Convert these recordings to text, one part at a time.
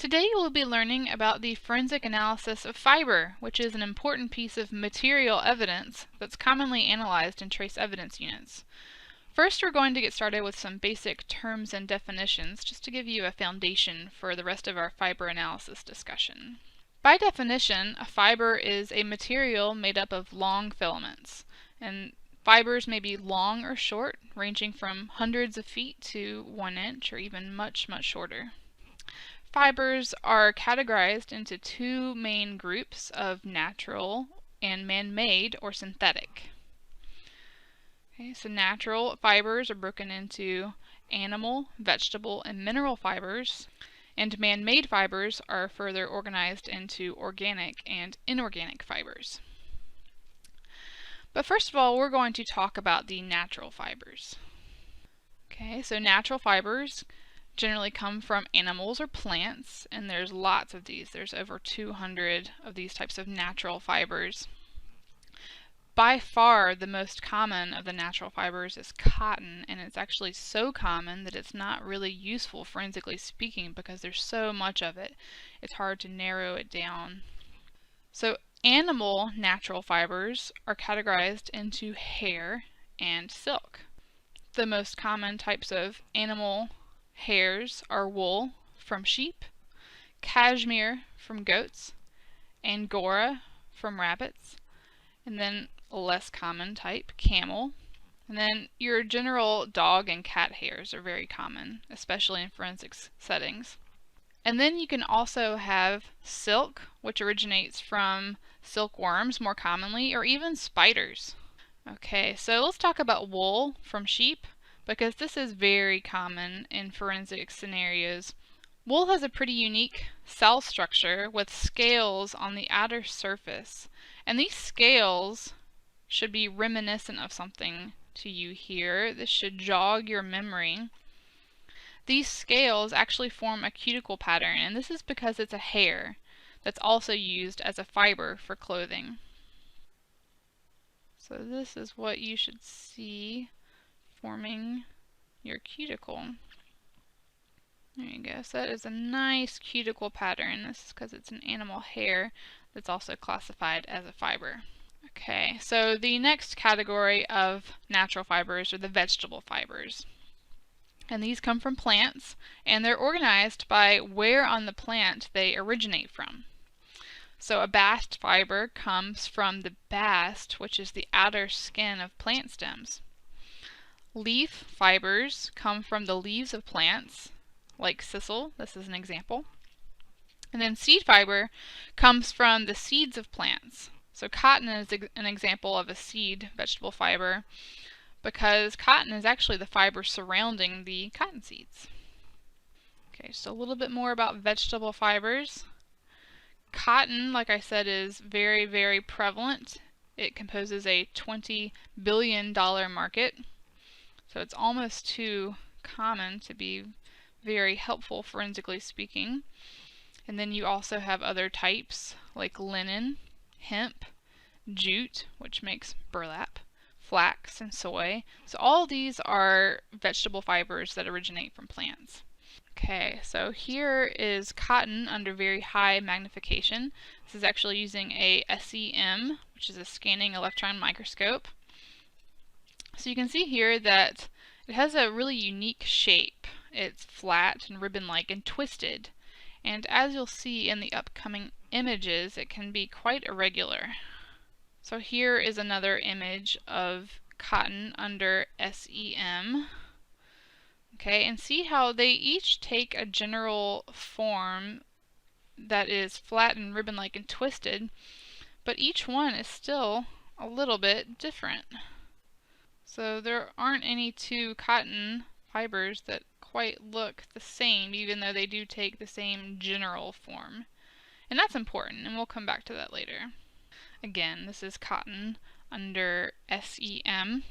Today you will be learning about the forensic analysis of fiber, which is an important piece of material evidence that's commonly analyzed in trace evidence units. First, we're going to get started with some basic terms and definitions, just to give you a foundation for the rest of our fiber analysis discussion. By definition, a fiber is a material made up of long filaments, and fibers may be long or short, ranging from hundreds of feet to 1 inch, or even much shorter. Fibers are categorized into two main groups of natural and man-made or synthetic. Okay, so natural fibers are broken into animal, vegetable, and mineral fibers, and man-made fibers are further organized into organic and inorganic fibers. But first of all, we're going to talk about the natural fibers. Okay, so natural fibers generally come from animals or plants, and there's lots of these. There's over 200 of these types of natural fibers. By far the most common of the natural fibers is cotton, and it's actually so common that it's not really useful forensically speaking because there's so much of it. It's hard to narrow it down. So animal natural fibers are categorized into hair and silk. The most common types of animal hairs are wool from sheep, cashmere from goats, angora from rabbits, and then a less common type, camel. And then your general dog and cat hairs are very common, especially in forensics settings. And then you can also have silk, which originates from silkworms more commonly, or even spiders. Okay, so let's talk about wool from sheep, because this is very common in forensic scenarios. Wool has a pretty unique cell structure with scales on the outer surface, and these scales should be reminiscent of something to you here. This should jog your memory. These scales actually form a cuticle pattern, and this is because it's a hair that's also used as a fiber for clothing. So this is what you should see forming your cuticle. There you go. So that is a nice cuticle pattern. This is because it's an animal hair that's also classified as a fiber. Okay, so the next category of natural fibers are the vegetable fibers. And these come from plants, and they're organized by where on the plant they originate from. So a bast fiber comes from the bast, which is the outer skin of plant stems. Leaf fibers come from the leaves of plants, like sisal. This is an example. And then seed fiber comes from the seeds of plants. So cotton is an example of a seed vegetable fiber, because cotton is actually the fiber surrounding the cotton seeds. Okay, so a little bit more about vegetable fibers. Cotton, like I said, is very prevalent. It composes a $20 billion market. So it's almost too common to be very helpful forensically speaking. And then you also have other types like linen, hemp, jute, which makes burlap, flax, and soy. So all these are vegetable fibers that originate from plants. Okay, so here is cotton under very high magnification. This is actually using a SEM, which is a scanning electron microscope. So you can see here that it has a really unique shape. It's flat and ribbon-like and twisted. And as you'll see in the upcoming images, it can be quite irregular. So here is another image of cotton under SEM. Okay, and see how they each take a general form that is flat and ribbon-like and twisted, but each one is still a little bit different. So there aren't any two cotton fibers that quite look the same, even though they do take the same general form. And that's important, and we'll come back to that later. Again, this is cotton under SEM.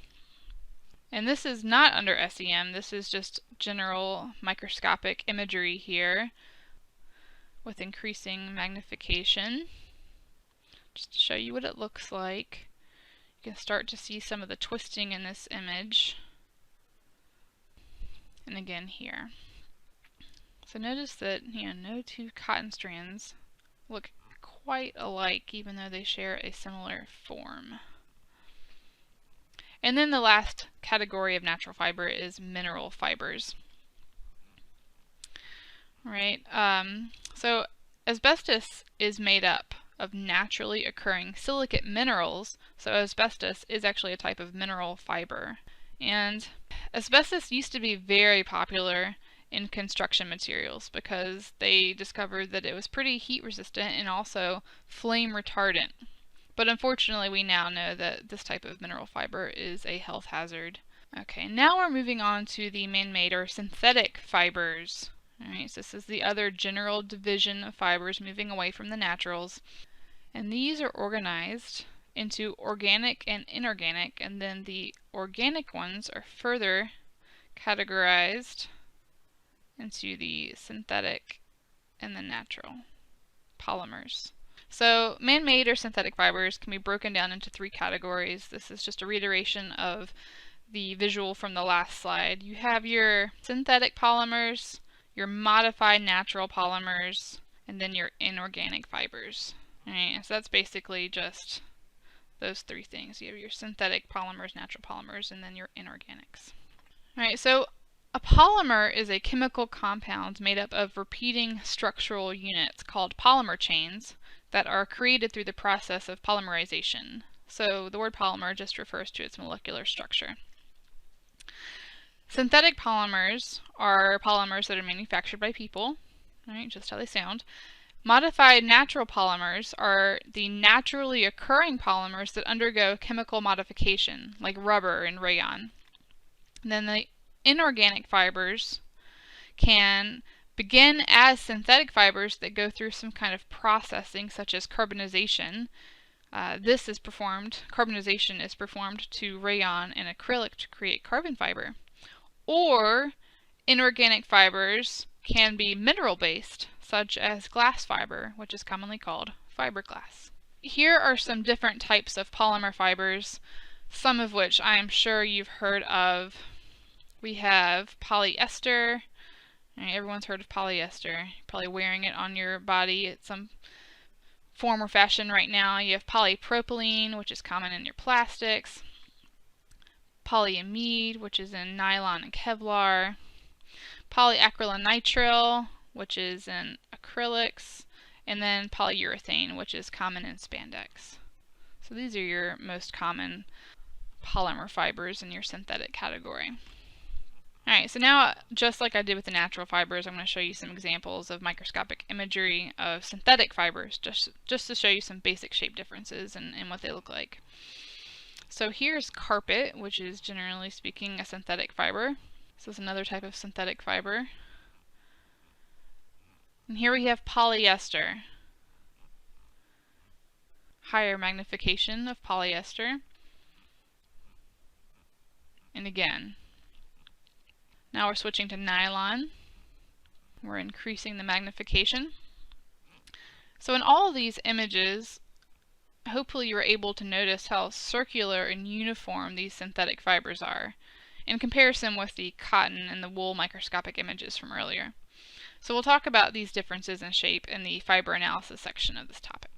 And this is not under SEM, this is just general microscopic imagery here with increasing magnification. Just to show you what it looks like. You can start to see some of the twisting in this image. And again here. So notice that, no two cotton strands look quite alike, even though they share a similar form. And then the last category of natural fiber is mineral fibers. Right? So asbestos is made up of naturally occurring silicate minerals, so asbestos is actually a type of mineral fiber. And asbestos used to be very popular in construction materials because they discovered that it was pretty heat resistant and also flame retardant. But unfortunately, we now know that this type of mineral fiber is a health hazard. Okay, now we're moving on to the man-made or synthetic fibers. Alright, so this is the other general division of fibers moving away from the naturals. And these are organized into organic and inorganic, and then the organic ones are further categorized into the synthetic and the natural polymers. So man-made or synthetic fibers can be broken down into three categories. This is just a reiteration of the visual from the last slide. You have your synthetic polymers, your modified natural polymers, and then your inorganic fibers. Alright, so that's basically just those three things. You have your synthetic polymers, natural polymers, and then your inorganics. Alright, so a polymer is a chemical compound made up of repeating structural units called polymer chains that are created through the process of polymerization. So the word polymer just refers to its molecular structure. Synthetic polymers are polymers that are manufactured by people, right, just how they sound. Modified natural polymers are the naturally occurring polymers that undergo chemical modification, like rubber and rayon. And then the inorganic fibers can begin as synthetic fibers that go through some kind of processing, such as carbonization. Carbonization is performed to rayon and acrylic to create carbon fiber. Or inorganic fibers can be mineral-based, such as glass fiber, which is commonly called fiberglass. Here are some different types of polymer fibers, some of which I am sure you've heard of. We have polyester. Right, everyone's heard of polyester. You're probably wearing it on your body at some form or fashion right now. You have polypropylene, which is common in your plastics. Polyamide, which is in nylon and Kevlar. Polyacrylonitrile, which is in acrylics. And then polyurethane, which is common in spandex. So these are your most common polymer fibers in your synthetic category. Alright, so now, just like I did with the natural fibers, I'm going to show you some examples of microscopic imagery of synthetic fibers, just to show you some basic shape differences and what they look like. So here's carpet, which is generally speaking a synthetic fiber. This is another type of synthetic fiber. And here we have polyester. Higher magnification of polyester. And again. Now we're switching to nylon. We're increasing the magnification. So in all of these images, hopefully you're able to notice how circular and uniform these synthetic fibers are in comparison with the cotton and the wool microscopic images from earlier. So we'll talk about these differences in shape in the fiber analysis section of this topic.